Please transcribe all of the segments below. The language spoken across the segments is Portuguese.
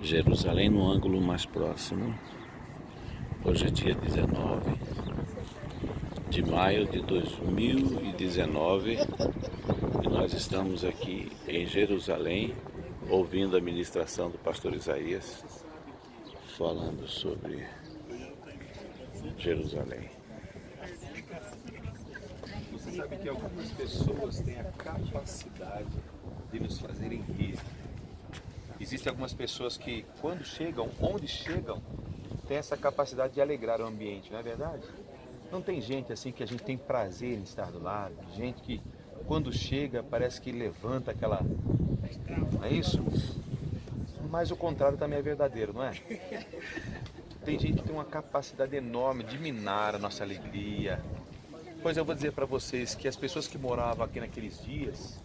Jerusalém no ângulo mais próximo. Hoje é dia 19 de maio de 2019 e nós estamos aqui em Jerusalém ouvindo a ministração do pastor Isaías falando sobre Jerusalém. Você sabe que algumas pessoas têm a capacidade de nos fazerem rir. Existem algumas pessoas que, quando chegam, onde chegam, têm essa capacidade de alegrar o ambiente, não é verdade? Não tem gente assim que a gente tem prazer em estar do lado, gente que, quando chega, parece que levanta aquela... Não é isso? Mas o contrário também é verdadeiro, não é? Tem gente que tem uma capacidade enorme de minar a nossa alegria. Pois eu vou dizer para vocês que as pessoas que moravam aqui naqueles dias,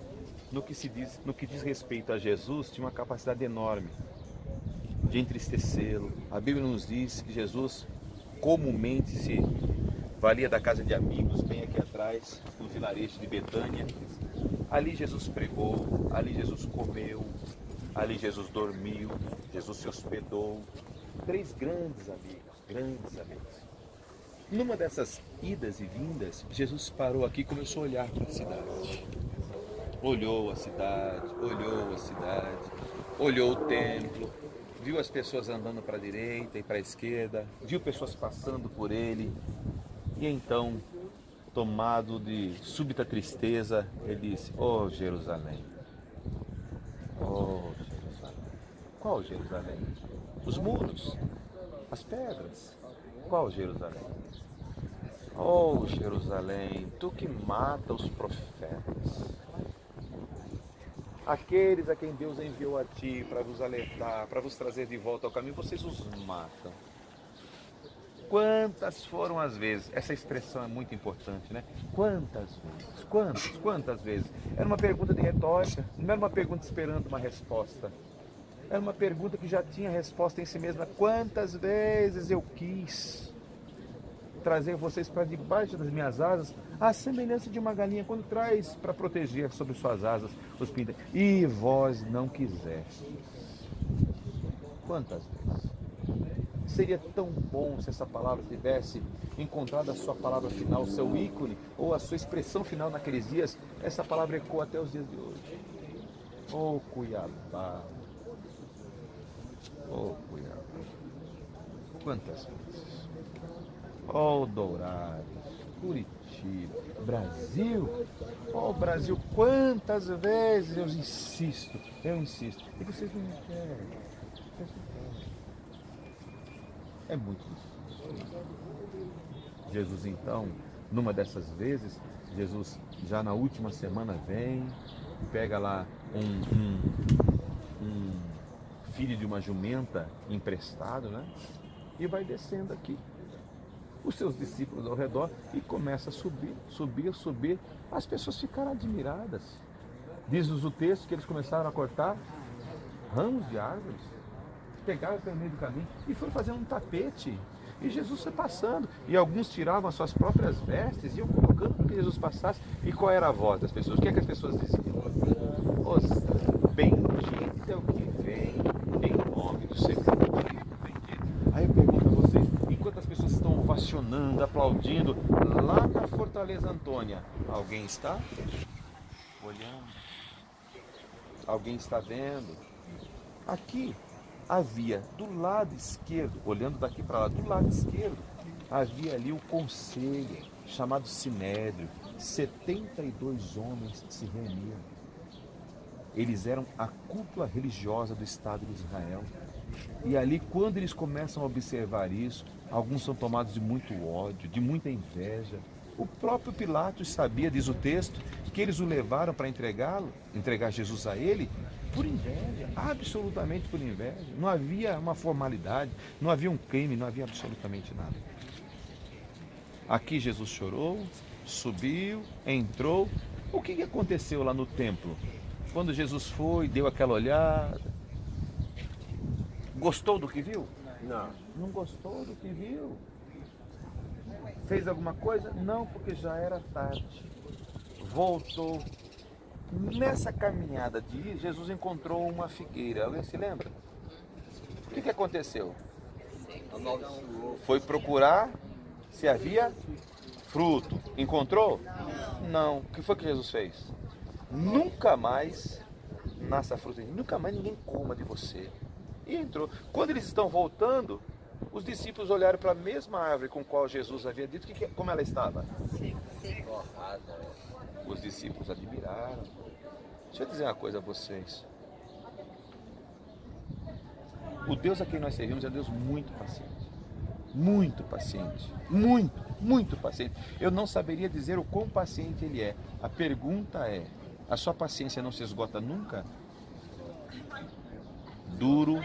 no que diz respeito a Jesus, tinham uma capacidade enorme de entristecê-lo. A Bíblia nos diz que Jesus comumente se valia da casa de amigos, bem aqui atrás, no vilarejo de Betânia. Ali Jesus pregou, ali Jesus comeu, ali Jesus dormiu, Jesus se hospedou. Três grandes amigos, grandes amigos. Numa dessas idas e vindas, Jesus parou aqui e começou a olhar para a cidade. Olhou a cidade, olhou a cidade, olhou o templo, viu as pessoas andando para a direita e para a esquerda, viu pessoas passando por ele. E então, tomado de súbita tristeza, ele disse: "Oh Jerusalém, oh Jerusalém." Qual Jerusalém? Os muros, as pedras. Qual Jerusalém? Oh Jerusalém, tu que mata os profetas, aqueles a quem Deus enviou a ti para vos alertar, para vos trazer de volta ao caminho, vocês os matam. Quantas foram as vezes? Essa expressão é muito importante, né? Quantas vezes? Quantas vezes? Era uma pergunta de retórica, não era uma pergunta esperando uma resposta. Era uma pergunta que já tinha resposta em si mesma. Quantas vezes eu quis trazer vocês para debaixo das minhas asas, à semelhança de uma galinha quando traz para proteger sobre suas asas os pintos, e vós não quisestes. Quantas vezes? Seria tão bom se essa palavra tivesse encontrado a sua palavra final, o seu ícone, ou a sua expressão final naqueles dias. Essa palavra ecoa até os dias de hoje. Oh Cuiabá, oh Cuiabá, quantas vezes? Oh Dourados, Curitiba, Brasil, oh Brasil, quantas vezes eu insisto, e vocês não querem, vocês não querem. É muito difícil. Jesus então, numa dessas vezes, Jesus já na última semana vem, pega lá um filho de uma jumenta emprestado, né? E vai descendo aqui. Os seus discípulos ao redor e começa a subir. As pessoas ficaram admiradas. Diz-nos o texto que eles começaram a cortar ramos de árvores, pegaram pelo meio do caminho e foram fazendo um tapete. E Jesus foi passando. E alguns tiravam as suas próprias vestes e iam colocando para que Jesus passasse. E qual era a voz das pessoas? O que é que as pessoas diziam? Bendito é o que vem em nome do Senhor. Aí eu pergunto a vocês, enquanto as pessoas estão ovacionando, aplaudindo, lá na Fortaleza Antônia, alguém está olhando? Alguém está vendo? Aqui havia do lado esquerdo, olhando daqui para lá, do lado esquerdo, havia ali o conselho, chamado Sinédrio, 72 homens se reuniam. Eles eram a cúpula religiosa do Estado de Israel. E ali, quando eles começam a observar isso, alguns são tomados de muito ódio, de muita inveja. O próprio Pilatos sabia, diz o texto, que eles o levaram para entregar Jesus a ele, por inveja, absolutamente por inveja. Não havia uma formalidade, não havia um crime, não havia absolutamente nada. Aqui Jesus chorou, subiu, entrou. O que aconteceu lá no templo? Quando Jesus foi, deu aquela olhada, gostou do que viu? Não. Não gostou do que viu? Fez alguma coisa? Não, porque já era tarde. Voltou. Nessa caminhada de ir, Jesus encontrou uma figueira. Alguém se lembra? O que aconteceu? Foi procurar se havia fruto. Encontrou? Não. O que foi que Jesus fez? Nunca mais nasça fruto, nunca mais ninguém coma de você. E entrou. Quando eles estão voltando, os discípulos olharam para a mesma árvore com a qual Jesus havia dito, como ela estava? Os discípulos admiraram. Deixa eu dizer uma coisa a vocês. O Deus a quem nós servimos é um Deus muito paciente. Muito paciente. Muito paciente. Eu não saberia dizer o quão paciente Ele é. A pergunta é, a sua paciência não se esgota nunca? Duro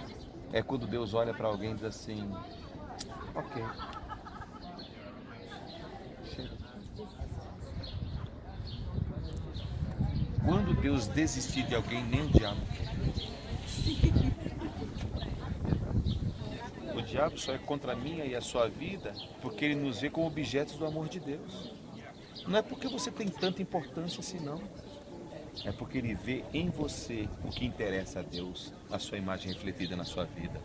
é quando Deus olha para alguém e diz assim, ok. Chega. Quando Deus desistir de alguém, nem o diabo quer. O diabo só é contra a minha e a sua vida porque ele nos vê como objetos do amor de Deus. Não é porque você tem tanta importância assim, não. É porque ele vê em você o que interessa a Deus, a sua imagem refletida na sua vida.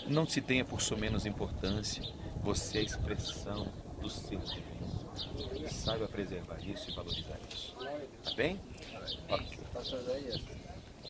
Não se tenha por sua menos importância. Você é a expressão do seu Deus. Saiba preservar isso e valorizar isso. Tá bem? Ok.